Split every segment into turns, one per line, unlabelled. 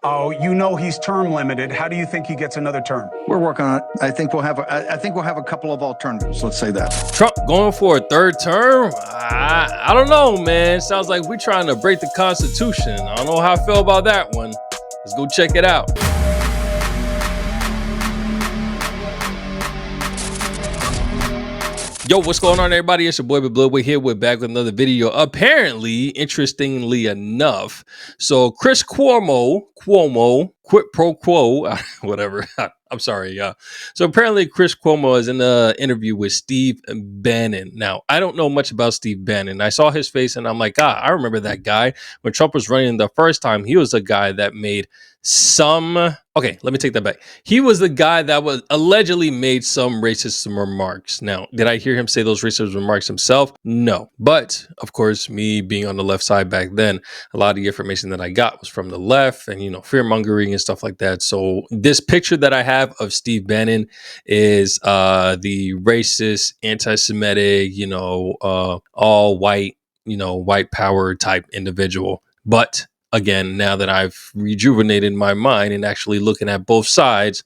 Oh, you know he's term limited. How do you think he gets another term?
We're working on it. I think we'll have a couple of alternatives. Let's say that.
Trump going for a third term? I don't know, man. Sounds like we're trying to break the Constitution. I don't know how I feel about that one. Let's go check it out. Yo, what's going on, everybody? It's your boy Blood. We're here. We're back with another video. Apparently, interestingly enough, so Chris Cuomo, quid pro quo, whatever. I'm sorry, y'all. So apparently, Chris Cuomo is in an interview with Steve Bannon. Now, I don't know much about Steve Bannon. I saw his face, and I'm like, I remember that guy when Trump was running the first time. He was a guy that made some. Okay, let me take that back. He was the guy that was allegedly made some racist remarks. Now, did I hear him say those racist remarks himself? No. But, of course, me being on the left side back then, a lot of the information that I got was from the left and, fear-mongering and stuff like that. So this picture that I have of Steve Bannon is the racist, anti-Semitic, all white, white power type individual. But again, now that I've rejuvenated my mind and actually looking at both sides,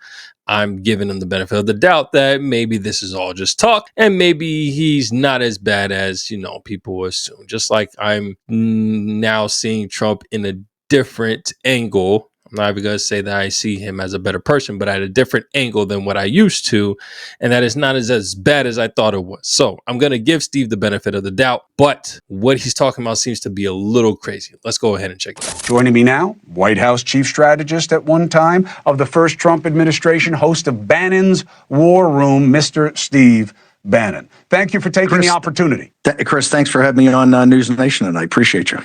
I'm giving him the benefit of the doubt that maybe this is all just talk and maybe he's not as bad as, people assume. Just like I'm now seeing Trump in a different angle. I'm not even going to say that I see him as a better person, but at a different angle than what I used to. And that is not as bad as I thought it was. So I'm going to give Steve the benefit of the doubt. But what he's talking about seems to be a little crazy. Let's go ahead and check it out.
Joining me now, White House chief strategist at one time of the first Trump administration, host of Bannon's War Room, Mr. Steve Bannon. Thank you for taking the opportunity.
Chris, thanks for having me on News Nation, and I appreciate you.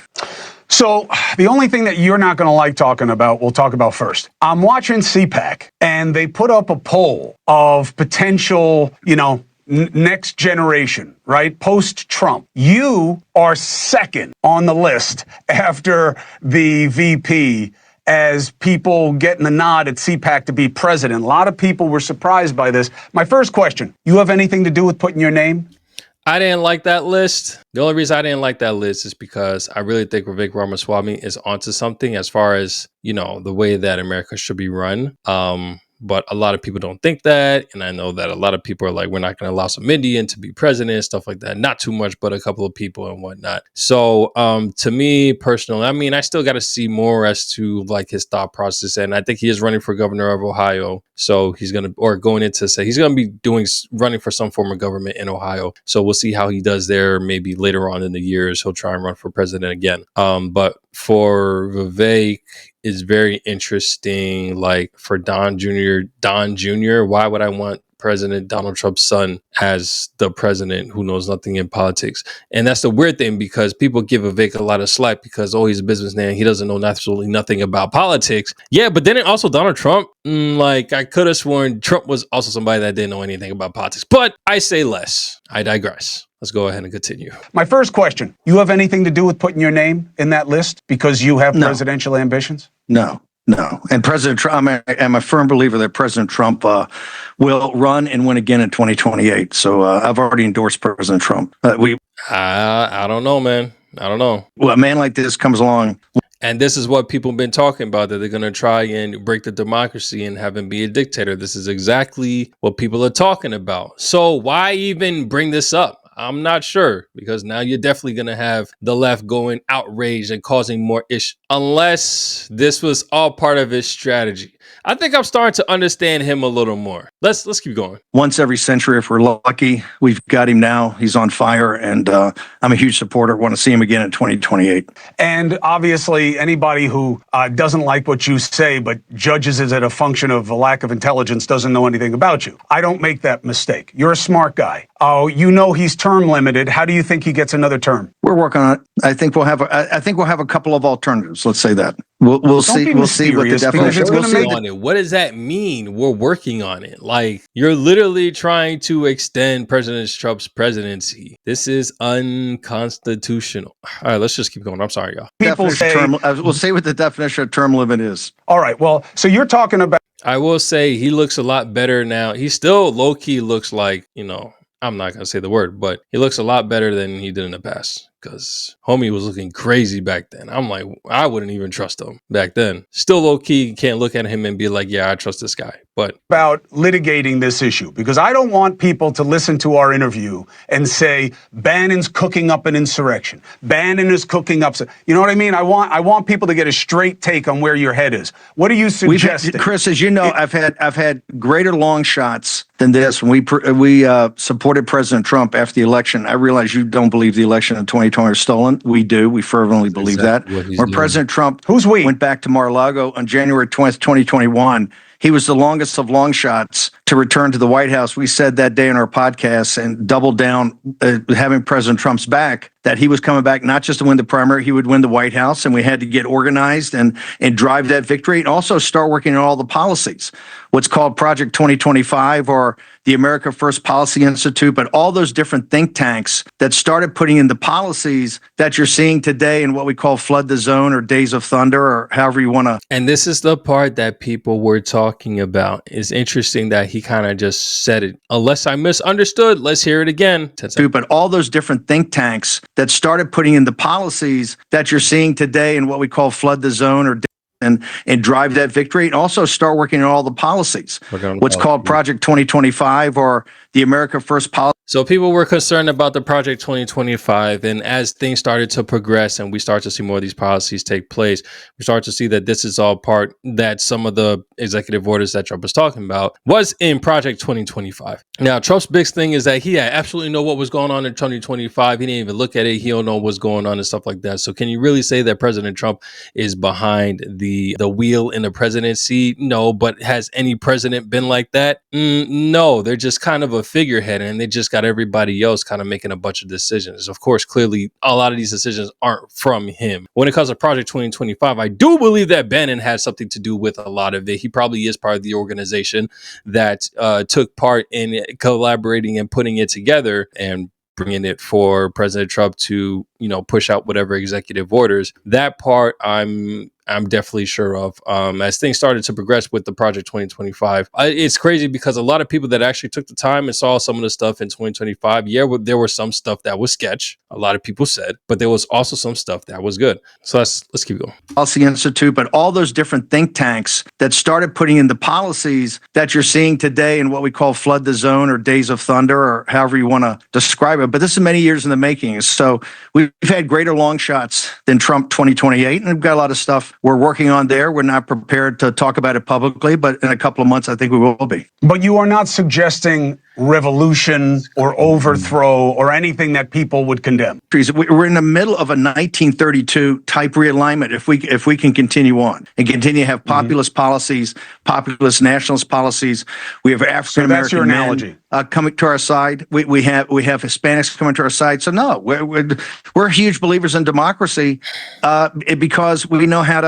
So the only thing that you're not going to like talking about, we'll talk about first. I'm watching CPAC, and they put up a poll of potential, next generation, right? Post-Trump. You are second on the list after the VP as people getting the nod at CPAC to be president. A lot of people were surprised by this. My first question, you have anything to do with putting your name?
I didn't like that list. The only reason I didn't like that list is because I really think Vivek Ramaswamy is onto something as far as, the way that America should be run. But a lot of people don't think that. And I know that a lot of people are like, we're not going to allow some Indian to be president, stuff like that. Not too much, but a couple of people and whatnot. So to me personally, I still got to see more as to like his thought process. And I think he is running for governor of Ohio. So he's going to be running for some form of government in Ohio. So we'll see how he does there. Maybe later on in the years, he'll try and run for president again. But for Vivek, is very interesting. Like for Don Jr., why would I want President Donald Trump's son as the president who knows nothing in politics? And that's the weird thing, because people give Vivek a lot of slack because, he's a businessman. He doesn't know absolutely nothing about politics. Yeah, but then also Donald Trump, I could have sworn Trump was also somebody that didn't know anything about politics. But I say less. I digress. Let's go ahead and continue.
My first question, you have anything to do with putting your name in that list because you have presidential ambitions?
No. And President Trump, I'm a firm believer that President Trump will run and win again in 2028. So I've already endorsed President Trump.
I don't know, man. I don't know.
Well, a man like this comes along.
And this is what people have been talking about, that they're going to try and break the democracy and have him be a dictator. This is exactly what people are talking about. So why even bring this up? I'm not sure, because now you're definitely going to have the left going outraged and causing more issues, unless this was all part of his strategy. I think I'm starting to understand him a little more. Let's keep going.
Once every century, if we're lucky, we've got him now. He's on fire, and I'm a huge supporter. Want to see him again in 2028.
And obviously, anybody who doesn't like what you say but judges it as a function of a lack of intelligence doesn't know anything about you. I don't make that mistake. You're a smart guy. Oh, he's term limited. How do you think he gets another term?
We're working on it. I think we'll have a couple of alternatives. Let's say that. We'll see. We'll see what the definition.
We'll see on it. What does that mean? We're working on it. Like, you're literally trying to extend President Trump's presidency. This is unconstitutional. All right, let's just keep going. I'm sorry, y'all.
We'll see what the definition of term limit is.
All right. Well, so you're talking about.
I will say he looks a lot better now. He still low key looks like, I'm not going to say the word, but he looks a lot better than he did in the past. because homie was looking crazy back then. I'm like, I wouldn't even trust him back then. Still low key, can't look at him and be like, yeah, I trust this guy. But
about litigating this issue, because I don't want people to listen to our interview and say Bannon's cooking up an insurrection. Bannon is cooking up. You know what I mean? I want people to get a straight take on where your head is. What are you suggesting?
Chris, as you know, I've had greater long shots than this. When we supported President Trump after the election, I realize you don't believe the election in 2020 was stolen. We do. We fervently believe that. When President Trump went back to Mar-a-Lago on January 20th, 2021, he was the longest of long shots to return to the White House. We said that day in our podcast and doubled down, having President Trump's back, that he was coming back not just to win the primary, he would win the White House, and we had to get organized and drive that victory, and also start working on all the policies. What's called Project 2025 or the America First Policy Institute, but all those different think tanks that started putting in the policies that you're seeing today in what we call Flood the Zone or Days of Thunder or however you want to.
And this is the part that people were talking about. It's interesting that he kind of just said it. Unless I misunderstood, let's hear it again.
But all those different think tanks that started putting in the policies that you're seeing today in what we call Flood the Zone or and drive that victory, and also start working on all the policies. What's called Project 2025 or the America First Policy.
So people were concerned about the Project 2025, and as things started to progress and we start to see more of these policies take place, we start to see that this is all part that some of the executive orders that Trump was talking about was in Project 2025. Now, Trump's big thing is that he had absolutely know what was going on in 2025. He didn't even look at it. He don't know what's going on and stuff like that. So can you really say that President Trump is behind the wheel in the presidency? No, but has any president been like that? No, they're just kind of a figurehead, and they just got everybody else kind of making a bunch of decisions. Of course, clearly, a lot of these decisions aren't from him. When it comes to Project 2025, I do believe that Bannon has something to do with a lot of it. He probably is part of the organization that took part in collaborating and putting it together and bringing it for President Trump to, push out whatever executive orders. That part I'm definitely sure of. As things started to progress with the Project 2025, it's crazy because a lot of people that actually took the time and saw some of the stuff in 2025, there was some stuff that was sketch, a lot of people said, but there was also some stuff that was good. So let's keep going.
Policy Institute, but all those different think tanks that started putting in the policies that you're seeing today in what we call Flood the Zone or Days of Thunder or however you want to describe it. But this is many years in the making. So we've had greater long shots than Trump 2028, and we've got a lot of stuff we're working on there. We're not prepared to talk about it publicly, but in a couple of months, I think we will be.
But you are not suggesting revolution or overthrow or anything that people would condemn.
We're in the middle of a 1932 type realignment. If we can continue on and continue to have populist policies, populist nationalist policies, we have African American
that's your analogy.
Coming to our side. We have Hispanics coming to our side. So no, we're huge believers in democracy because we know how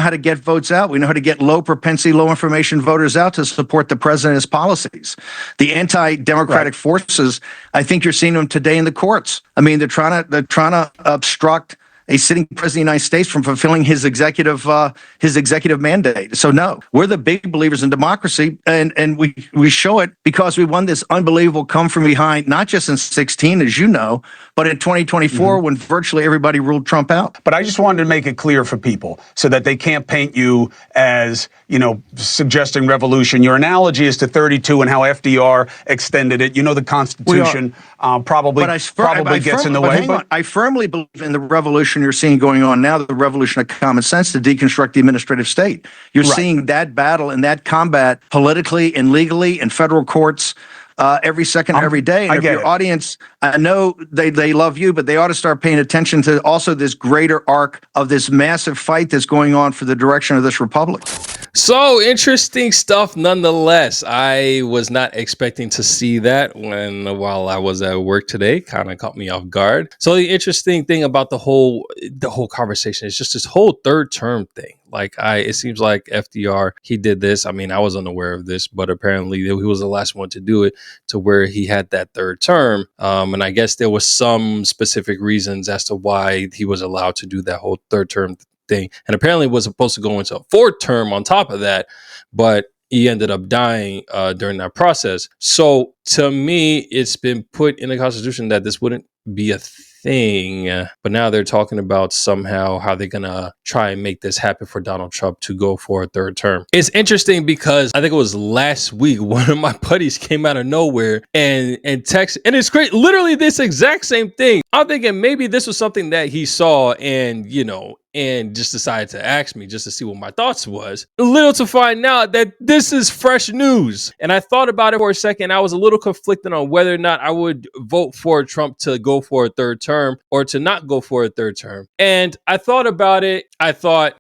to get votes out. We know how to get low propensity, low information voters out to support the president's policies. The anti-democratic forces, I think you're seeing them today in the courts. I mean, they're trying to obstruct a sitting president of the United States from fulfilling his executive mandate. So no, we're the big believers in democracy, and we show it because we won this unbelievable come from behind, not just in 2016, as you know, but in 2024 when virtually everybody ruled Trump out.
But I just wanted to make it clear for people so that they can't paint you as, suggesting revolution. Your analogy is to 32 and how FDR extended it. The Constitution probably gets in the way.
But I firmly believe in the revolution you're seeing going on now, the revolution of common sense to deconstruct the administrative state. You're seeing that battle and that combat politically and legally in federal courts every second, every day. And if your audience, I know they love you, but they ought to start paying attention to also this greater arc of this massive fight that's going on for the direction of this republic.
So interesting stuff nonetheless. I was not expecting to see that while I was at work today. Kind of caught me off guard. So the interesting thing about the whole conversation is just this whole third term thing. It seems like FDR, he did this. I mean, I was unaware of this, but apparently he was the last one to do it, to where he had that third term. And I guess there was some specific reasons as to why he was allowed to do that whole third term thing. And apparently was supposed to go into a fourth term on top of that, but he ended up dying during that process. So to me, it's been put in the Constitution that this wouldn't be a thing. But now they're talking about somehow how they're going to try and make this happen for Donald Trump to go for a third term. It's interesting because I think it was last week, one of my buddies came out of nowhere and text, and it's great. Literally this exact same thing. I'm thinking maybe this was something that he saw and, and just decided to ask me just to see what my thoughts was. Little to find out that this is fresh news. And I thought about it for a second. I was a little conflicted on whether or not I would vote for Trump to go for a third term or to not go for a third term. And I thought about it. I thought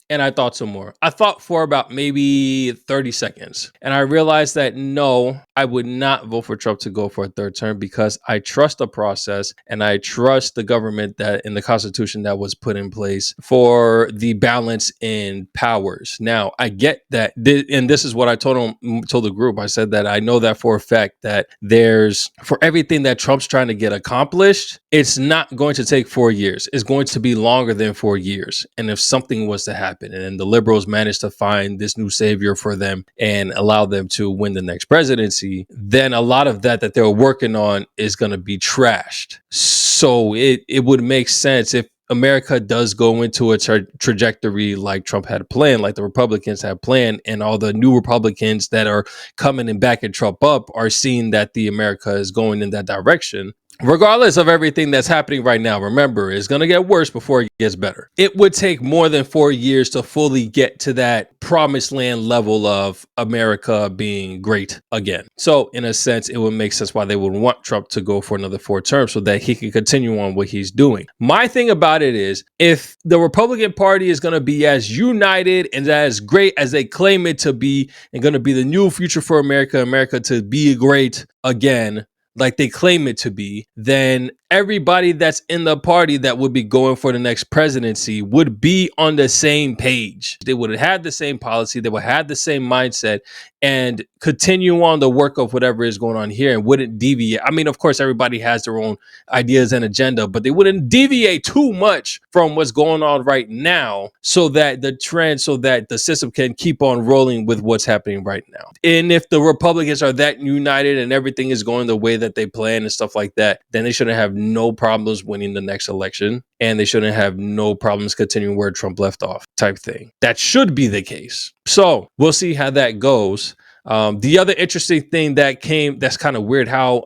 some more. I thought for about maybe 30 seconds. And I realized that no, I would not vote for Trump to go for a third term because I trust the process and I trust the government that in the Constitution that was put in place for the balance in powers. Now, I get that, and this is what I told the group. I said that I know that for a fact that there's, for everything that Trump's trying to get accomplished, it's not going to take 4 years. It's going to be longer than 4 years. And if something was to happen and the liberals managed to find this new savior for them and allow them to win the next presidency, then a lot of that they were working on is going to be trashed. So it would make sense if America does go into a trajectory like Trump had planned, like the Republicans had planned, and all the new Republicans that are coming and backing Trump up are seeing that the America is going in that direction. Regardless of everything that's happening right now, remember, it's going to get worse before it gets better. It would take more than 4 years to fully get to that promised land level of America being great again. So in a sense, it would make sense why they would want Trump to go for another 4 terms so that he can continue on what he's doing. My thing about it is, if the Republican Party is going to be as united and as great as they claim it to be and going to be the new future for America to be great again, like they claim it to be, then everybody that's in the party that would be going for the next presidency would be on the same page. They would have had the same policy. They would have the same mindset and continue on the work of whatever is going on here and wouldn't deviate. I mean, of course, everybody has their own ideas and agenda, but they wouldn't deviate too much from what's going on right now so that the system can keep on rolling with what's happening right now. And if the Republicans are that united and everything is going the way that they plan and stuff like that, then they shouldn't have no problems winning the next election, and they shouldn't have no problems continuing where Trump left off type thing. That should be the case. So we'll see how that goes. The other interesting thing that's kind of weird, how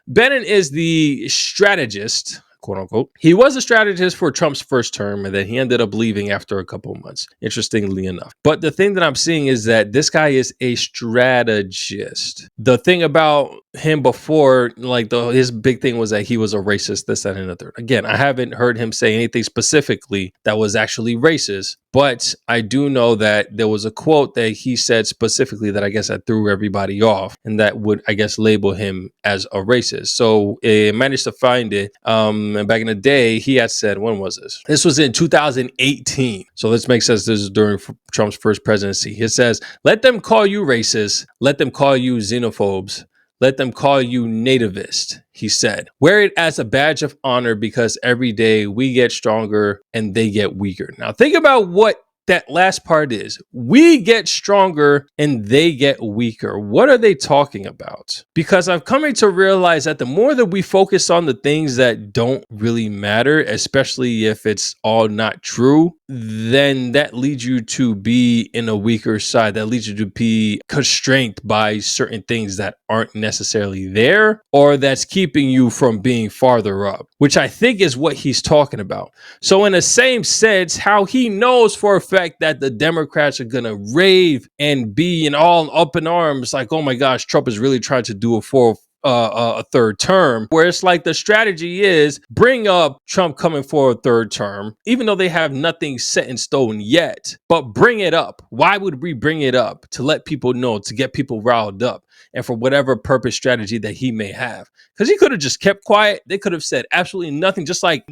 Bannon is the strategist, quote unquote. He was a strategist for Trump's first term, and then he ended up leaving after a couple of months, interestingly enough. But the thing that I'm seeing is that this guy is a strategist. The thing about him before, like his big thing was that he was a racist, this, that, and the third. Again, I haven't heard him say anything specifically that was actually racist, but I do know that there was a quote that he said specifically that I guess that threw everybody off, and that would, I guess, label him as a racist. So I managed to find it. And back in the day, he had said, when was this? This was in 2018. So let's make sense. This is during Trump's first presidency. He says, "Let them call you racist. Let them call you xenophobes. Let them call you nativist," he said. "Wear it as a badge of honor because every day we get stronger and they get weaker." Now think about what that last part is. We get stronger and they get weaker. What are they talking about? Because I'm coming to realize that the more that we focus on the things that don't really matter, especially if it's all not true, then that leads you to be in a weaker side. That leads you to be constrained by certain things that aren't necessarily there, or that's keeping you from being farther up, which I think is what he's talking about. So in the same sense, how he knows for a fact that the Democrats are going to rave and be in all up in arms, like, oh my gosh, Trump is really trying to do a third term, where it's like the strategy is bring up Trump coming for a third term, even though they have nothing set in stone yet, but bring it up. Why would we bring it up? To let people know, to get people riled up, and for whatever purpose strategy that he may have. Because he could have just kept quiet. They could have said absolutely nothing, just like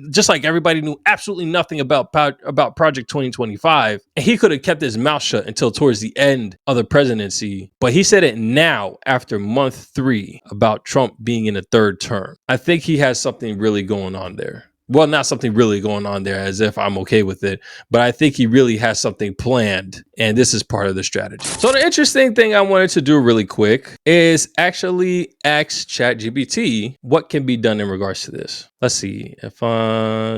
everybody knew absolutely nothing about Project 2025. And he could have kept his mouth shut until towards the end of the presidency. But he said it now after month 3 about Trump being in a third term. I think he has something really going on there. Well, not something really going on there as if I'm okay with it, but I think he really has something planned, and this is part of the strategy. So the interesting thing I wanted to do really quick is actually ask ChatGPT what can be done in regards to this. Let's see if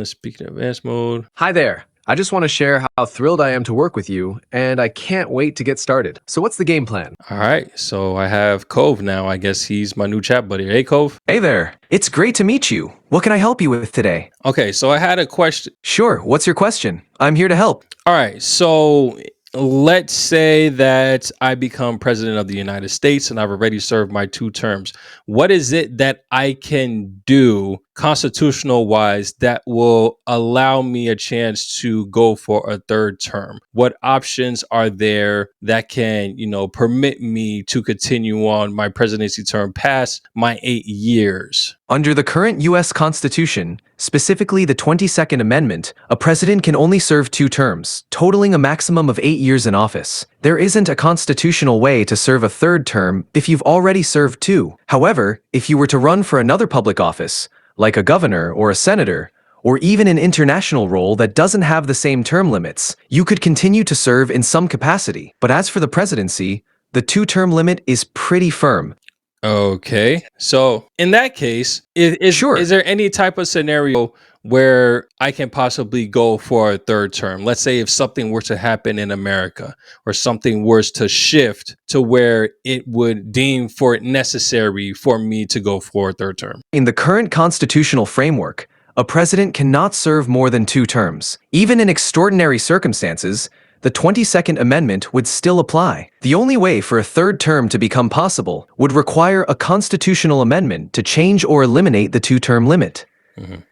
speaking of advanced mode.
Hi there. I just want to share how thrilled I am to work with you, and I can't wait to get started. So what's the game plan?
All right, so I have Cove now. I guess he's my new chat buddy. Hey, Cove.
Hey there. It's great to meet you. What can I help you with today?
Okay, so I had a question.
Sure. What's your question? I'm here to help.
All right, so let's say that I become president of the United States and I've already served my 2 terms. What is it that I can do constitutional wise that will allow me a chance to go for a 3rd term? What options are there that can, permit me to continue on my presidency term past my 8 years?
Under the current U.S. Constitution, specifically the 22nd Amendment, a president can only serve 2 terms, totaling a maximum of 8 years in office. There isn't a constitutional way to serve a 3rd term if you've already served 2. However, if you were to run for another public office, like a governor or a senator, or even an international role that doesn't have the same term limits, you could continue to serve in some capacity. But as for the presidency, the 2-term limit is pretty firm.
Okay. So in that case, is there any type of scenario where I can possibly go for a 3rd term? Let's say if something were to happen in America or something was to shift to where it would deem for it necessary for me to go for a 3rd term.
In the current constitutional framework, a president cannot serve more than 2 terms. Even in extraordinary circumstances, the 22nd Amendment would still apply. The only way for a 3rd term to become possible would require a constitutional amendment to change or eliminate the 2-term limit.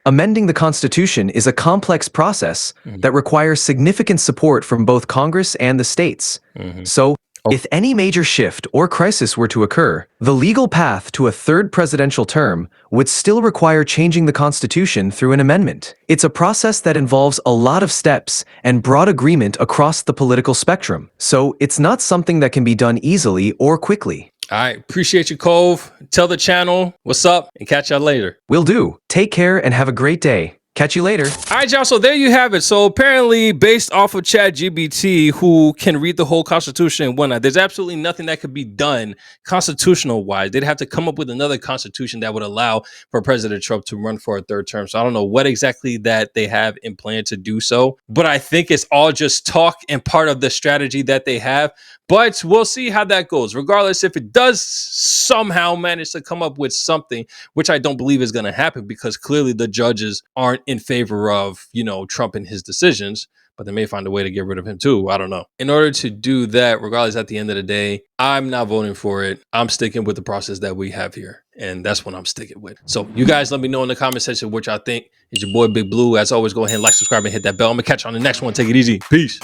Amending the Constitution is a complex process that requires significant support from both Congress and the states. So, if any major shift or crisis were to occur, the legal path to a 3rd presidential term would still require changing the Constitution through an amendment. It's a process that involves a lot of steps and broad agreement across the political spectrum. So it's not something that can be done easily or quickly.
All right. Appreciate you, Cove. Tell the channel what's up and catch y'all later.
Will do. Take care and have a great day. Catch you later.
All right, y'all. So there you have it. So apparently, based off of ChatGPT, who can read the whole Constitution and whatnot, there's absolutely nothing that could be done constitutional-wise. They'd have to come up with another constitution that would allow for President Trump to run for a 3rd term. So I don't know what exactly that they have in plan to do so, but I think it's all just talk and part of the strategy that they have. But we'll see how that goes. Regardless, if it does somehow manage to come up with something, which I don't believe is going to happen because clearly the judges aren't in favor of, Trump and his decisions, but they may find a way to get rid of him too. I don't know. In order to do that, regardless, at the end of the day, I'm not voting for it. I'm sticking with the process that we have here. And that's what I'm sticking with. So you guys let me know in the comment section what y'all think. It's your boy Big Blue. As always, go ahead and like, subscribe, and hit that bell. I'm going to catch you on the next one. Take it easy. Peace.